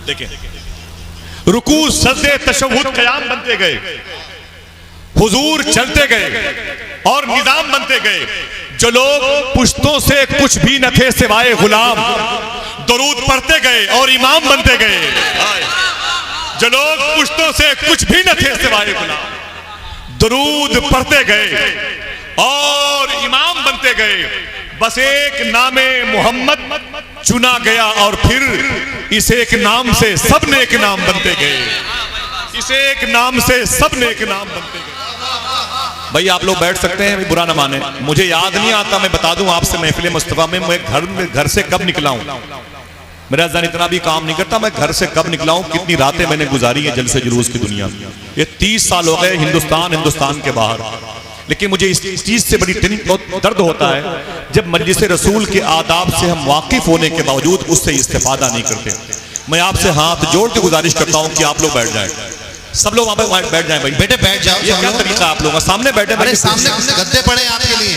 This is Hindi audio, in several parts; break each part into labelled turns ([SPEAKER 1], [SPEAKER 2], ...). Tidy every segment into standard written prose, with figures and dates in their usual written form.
[SPEAKER 1] देखें, रुकू सजदे तशहुद क़याम बनते गए, हुजूर चलते गए और निजाम बनते गए। जो लोग पुश्तों से कुछ भी न थे सिवाय गुलाम, दरूद पढ़ते गए और इमाम बनते गए। जो लोग पुश्तों से कुछ भी न थे सिवाय गुलाम, दरूद पढ़ते गए और इमाम बनते गए। बस एक नामे मोहम्मद चुना गया और फिर इस एक नाम से सब नेक नाम बनते गए। इस एक नाम से सब नेक नाम बनते गए। भाई आप लोग बैठ सकते हैं, बुरा ना माने, मुझे याद नहीं आता, मैं बता दूं आपसे महफिल मुस्तफा में मैं घर से कब निकला हूं। मेरा ज़हन इतना भी काम नहीं करता मैं घर से कब निकला हूं, कितनी रातें मैंने गुजारी हैं जलसे जुलूस की दुनिया में। ये 30 साल हो गए हिंदुस्तान के बाहर, लेकिन मुझे इस चीज से बड़ी बहुत दर्द होता है जब मजलिस रसूल के आदाब से हम वाकिफ होने के बावजूद उससे इस्तेफादा नहीं करते। मैं आपसे हाथ जोड़ के गुजारिश करता हूं कि आप लोग बैठ जाएं, सब लोग वहां पे बैठ जाएं। भाई बेटे बैठ जाओ। ये क्या तरीका आप लोगों का? सामने बैठे, अरे सामने गद्दे पड़े आपके लिए।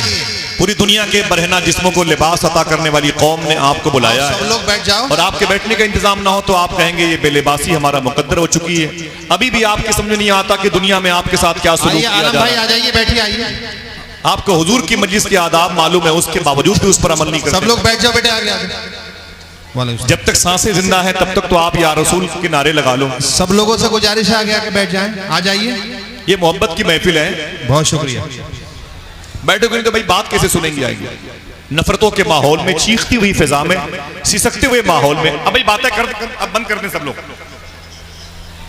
[SPEAKER 1] पूरी दुनिया के बरहना जिस्मों को लिबास अता करने वाली कौम ने आपको बुलाया है, सब लोग बैठ जाओ। और आपके बैठने का इंतजाम ना हो तो आप कहेंगे ये बेलिबासी हमारा मुकद्दर हो चुकी है। अभी भी आपके समझ नहीं आता कि दुनिया में आपके साथ क्या सुलूक किया जा रहा है। आ जाइए, बैठिए, आइए। आपको हुजूर की मजलिस के आदाब मालूम है, उसके बावजूद भी उस पर अमल नहीं करते। सब लोग बैठ जाओ बेटे, आगे। जब तक सांसें जिंदा है तब तक तो आप या रसूल के नारे लगा लो। सब लोगों से गुजारिश है आगे आके बैठ जाएं, आ जाइए। ये मोहब्बत की महफिल है। बहुत शुक्रिया। बैठोगे तो भाई बात कैसे सुनेंगे? आएंगे नफरतों के माहौल में, चीखती हुई फिजा में, सिसकते हुए माहौल में। अब भाई बातें अब बंद कर दें सब लोग।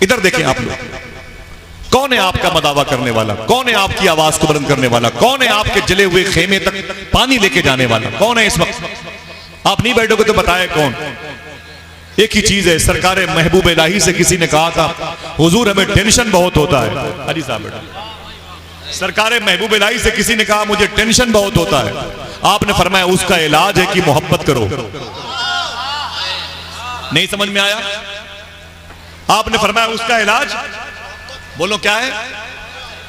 [SPEAKER 1] इधर देखें आप लोग, कौन है आपका मदावा करने वाला? कौन है आपकी आवाज को बुलंद करने वाला? कौन है आपके जले हुए खेमे तक पानी लेके जाने वाला? कौन है इस वक्त? आप नहीं बैठोगे तो बताए कौन? एक ही चीज है, सरकार महबूब इलाही से किसी ने कहा था हुजूर हमें टेंशन बहुत होता है। अली साहब बेटा, सरकार महबूब इलाही से किसी ने कहा मुझे टेंशन बहुत होता है। आपने फरमाया उसका इलाज है कि मोहब्बत करो। नहीं समझ में आया? आपने फरमाया उसका इलाज, बोलो क्या है?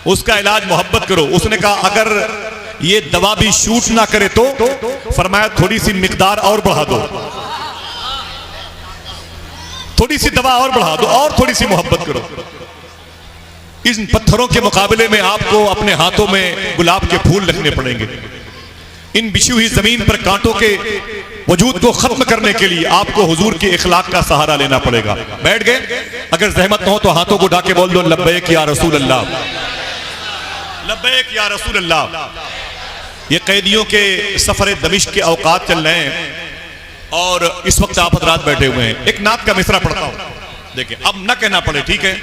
[SPEAKER 1] उसका इलाज मोहब्बत करो। उसने कहा अगर ये दवा भी शूट ना करे तो फरमाया थोड़ी सी मिकदार और बढ़ा दो, थोड़ी सी दवा और बढ़ा दो और थोड़ी सी मोहब्बत करो। इन पत्थरों के मुकाबले में आपको अपने हाथों में गुलाब के फूल रखने पड़ेंगे। इन बिछी हुई जमीन पर कांटों के वजूद को खत्म करने के लिए आपको हुजूर के इखलाक का सहारा लेना पड़ेगा। बैठ गए? अगर जहमत न हो तो हाथों को उठा के बोल दो लब्बैक या रसूल अल्लाह, लब्बैक या रसूल अल्लाह। ये कैदियों के सफर दमिश्क के औकात चल रहे हैं और इस वक्त आप हजरात बैठे हुए हैं। एक नात का मिसरा पढ़ता हूं, देखिए अब न कहना पड़े, ठीक है?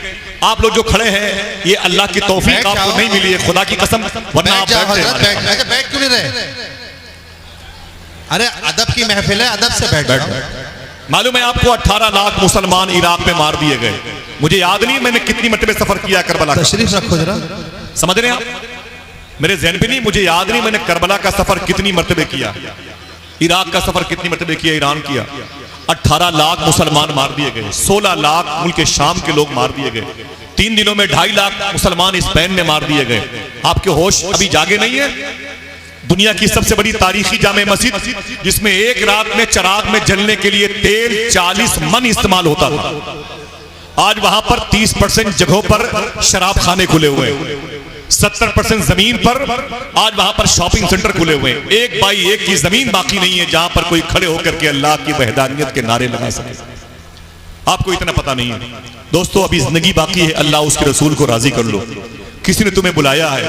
[SPEAKER 1] आप लोग जो खड़े हैं ये अल्लाह की तौफीक आपको नहीं मिली है, खुदा की कसम, वरना आप बैठ क्यों नहीं रहे? अरे अदब की महफिल है, अदब से बैठ। मालूम है आपको 18 लाख मुसलमान इराक में मार दिए गए। मुझे याद नहीं मैंने कितनी मरतबे सफर किया करबला का। तशरीफ रखो जरा, समझ रहे हैं आप? मेरे ज़हन पे नहीं, मुझे याद नहीं मैंने करबला का सफर कितनी मरतबे किया, इराक का सफर कितनी मरतबे किया, ईरान किया। 18 लाख मुसलमान मार दिए गए, 16 लाख मुल्क शाम के लोग मार दिए गए। 3 दिनों में 2.5 लाख मुसलमान स्पेन में मार दिए गए। आपके होश अभी जागे नहीं है? दुनिया की सबसे बड़ी तारीखी जामे मस्जिद जिसमें एक रात में चराग में जलने के लिए तेल 40 मन इस्तेमाल होता था, आज वहां पर 30% जगहों पर शराब खाने खुले हुए हैं। 70% जमीन पर आज वहां पर शॉपिंग सेंटर खुले हुए हैं। 1 बाई 1 की जमीन बाकी नहीं है जहां पर कोई खड़े होकर के अल्लाह की वहदानियत के नारे लगा सके। आपको इतना पता नहीं है दोस्तों, अभी जिंदगी बाकी है। अल्लाह उसके रसूल को राजी कर लो। किसी ने तुम्हें बुलाया है,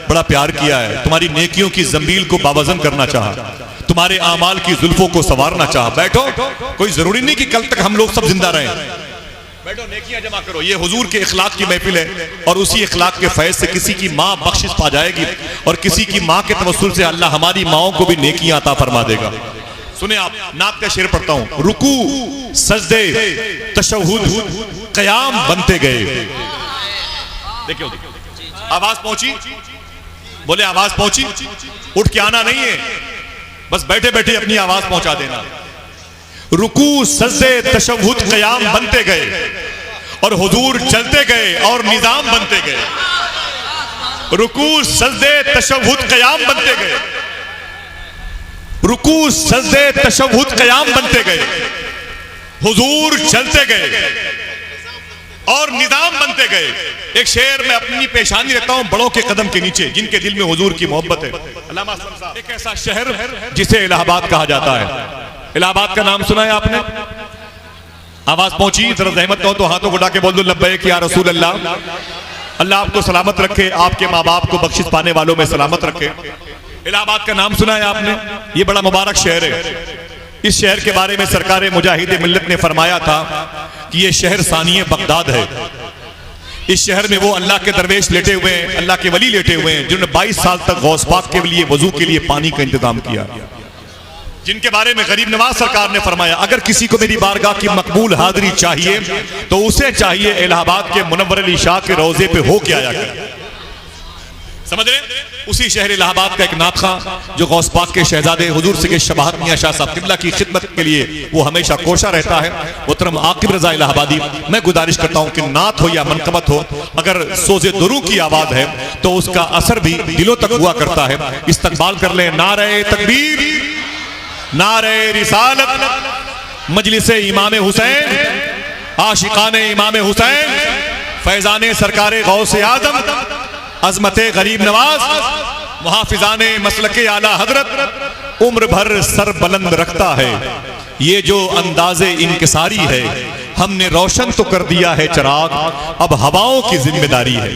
[SPEAKER 1] बड़ा प्यार किया है, तुम्हारी नेकियों की जंबील को बावजन करना चाहा, तुम्हारे आमाल की जुल्फों को संवारना चाहा। बैठो, कोई जरूरी नहीं कि कल तक हम लोग सब जिंदा रहें। बैठो, नेकियां जमा करो। ये हुजूर के इखलाक की महफिल है और उसी इखलाक के फैज से किसी की माँ बख्शिश पा जाएगी और किसी की माँ के तवस्सुल से अल्लाह हमारी माओं को भी नेकियां अता फरमा देगा। सुने आप, नात का शेर पढ़ता हूं। रुकू सजदे तशहुद क़याम बनते गए। देखियो, आवाज पहुंची? बोले आवाज पहुंची? उठ के आना नहीं है, बस बैठे बैठे अपनी आवाज पहुंचा देना। रुकू सजदे तशहुद क़याम बनते गए और हुजूर चलते गए और निजाम बनते गए। रुकू सजदे तशहुद क़याम बनते गए, रुकू सजदे तशहुद क़याम बनते गए। हुजूर चलते गए और निजाम बनते गए। एक शेर में अपनी पेशानी रहता हूं बड़ों के कदम के नीचे, जिनके दिल में हुजूर की मोहब्बत है। अल्लामा असलम साहब, एक ऐसा शहर जिसे इलाहाबाद कहा जाता है। इलाहाबाद का नाम सुना है आपने? आवाज पहुंची? जरा रहमत हो तो हाथों को उठा के बोल दो लब्बैक या रसूल अल्लाह। अल्लाह आपको सलामत रखे, आपके माँ बाप को बख्शिश पाने वालों में सलामत रखे। इलाहाबाद का नाम सुना है आपने? ये बड़ा मुबारक शहर है। इस शहर के बारे में सरकार मुजाहिद मिल्लत ने फरमाया था कि ये शहर सानिए बगदाद है। इस शहर में वो अल्लाह के दरवेश लेटे हुए हैं, अल्लाह के वली लेटे हुए हैं, जिन्होंने 22 साल तक गौस पाक के लिए वजू के लिए पानी का इंतजाम किया, जिनके बारे में गरीब नवाज सरकार ने फरमाया अगर किसी को मेरी बारगाह की मकबूल हाजिरी चाहिए तो उसे चाहिए इलाहाबाद के मुनव्वर अली शाह के रोजे पे हो के आया करे। समझ रहे? उसी शहर इलाहाबाद का एक नाखा जो गौस पाक के शहजादे हुजूर से शबाहत मियां शाह साहब किबला की खिदमत के लिए वो हमेशा कोशा रहता है, मोहतरम आकिब रजा इलाहाबादी। मैं गुजारिश करता हूं कि नात हो या मनकबत हो, अगर सोजे दुरू की आवाज है तो उसका असर भी दिलों तक हुआ करता है। इस्तकबाल कर ले नारे तकबीर, नारे रिसालत, मजलिस इमाम हुसैन, आशिकाने इमाम हुसैन, फैजाने सरकारे गौसे आजम, अजमते गरीब नवाज, मुहाफिजाने मसलके आला हजरत, उम्र भर सर बुलंद रखता है। ये जो अंदाजे इनकिसारी है, हमने रोशन तो कर दिया है चिराग, अब हवाओं की जिम्मेदारी है।